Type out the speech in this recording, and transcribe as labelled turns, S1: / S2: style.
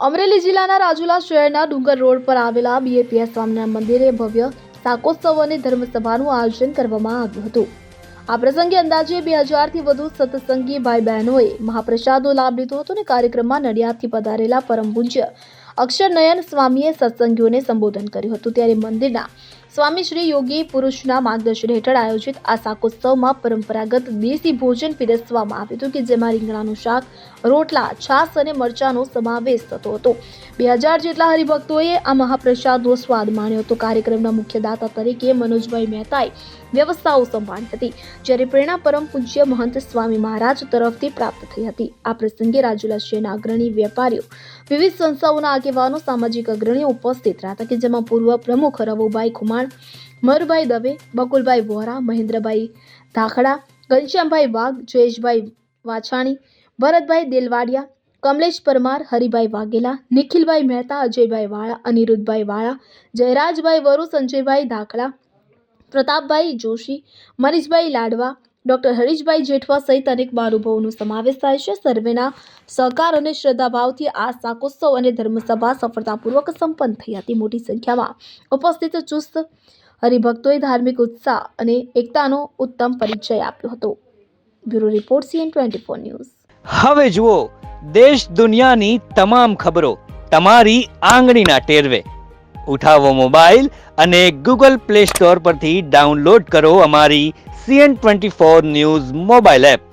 S1: અમરેલી જિલ્લાના રાજુલા શહેરના ડુંગર રોડ પર આવેલા બીએપીએસ સ્વામિનારાયણ મંદિરે ભવ્ય શાકોત્સવ અને ધર્મસભાનું આયોજન કરવામાં આવ્યું હતું। આ પ્રસંગે અંદાજે 2000 થી વધુ સત્સંગી ભાઈ બહેનોએ મહાપ્રસાદનો લાભ લીધો હતો અને કાર્યક્રમમાં નડિયાદથી પધારેલા પરમ પૂજ્ય અક્ષરનયન સ્વામીએ સત્સંગીઓને સંબોધન કર્યું હતું। ત્યારે મંદિરના સ્વામી શ્રી યોગી પુરુષના માર્ગદર્શન હેઠળ આયોજિત આ શાકોત્સવમાં પરંપરાગત દેશી ભોજન પીરસવામાં આવ્યું હતું કે જેમાં રીંગણાનું શાક, રોટલા, છાશ અને મરચાંનો સમાવેશ થતો હતો। 2000 જેટલા હરિભક્તોએ આ મહાપ્રસાદનો સ્વાદ માણ્યો હતો। કાર્યક્રમના મુખ્ય દાતા તરીકે મનોજભાઈ મહેતાએ વ્યવસ્થાઓ સંભાળી હતી, જ્યારે પ્રેરણા પરમ પૂજ્ય મહંત સ્વામી મહારાજ તરફથી પ્રાપ્ત થઈ હતી। આ પ્રસંગે રાજુલા શહેરના અગ્રણી વેપારીઓ, વિવિધ સંસ્થાઓના આગેવાનો, સામાજિક અગ્રણીઓ ઉપસ્થિત રહ્યા હતા કે જેમાં પૂર્વ પ્રમુખ રવુભાઈ ખુમાણ, મયુરભાઈ દવે, બકુલભાઈ વોરા, મહેન્દ્રભાઈ ધાખડા, ઘનશ્યામભાઈ વાઘ, જયેશભાઈ વાછાણી, ભરતભાઈ દેલવાડિયા, કમલેશ પરમાર, હરિભાઈ વાઘેલા, નિખિલભાઈ મહેતા, અજયભાઈ વાળા, અનિરુદ્ધભાઈ વાળા, જયરાજભાઈ વરુ, સંજયભાઈ ધાખડા, પ્રતાપભાઈ જોશી, મનીષભાઈ લાડવા, ડોક્ટર હરીશભાઈ જેઠવા સહિત અનેક મહાનુભાવોનો સમાવેશ થાય છે। સર્વેના સહકાર અને શ્રદ્ધાભાવથી આ શાકોત્સવ અને ધર્મસભા સફળતાપૂર્વક સંપન્ન થઈ હતી। મોટી સંખ્યામાં ઉપસ્થિત ચુસ્ત હરિભક્તોએ ધાર્મિક ઉત્સાહ અને એકતાનો ઉત્તમ પરિચય આપ્યો હતો। Bureau report CN24 news.
S2: હવે જુઓ દેશ દુનિયાની તમામ ખબરો તમારી આંગળીના ટેરવે। ઉઠાવો મોબાઈલ અને ગૂગલ પ્લે સ્ટોર પરથી ડાઉનલોડ કરો અમારી CN24 ન્યૂઝ મોબાઈલ એપ।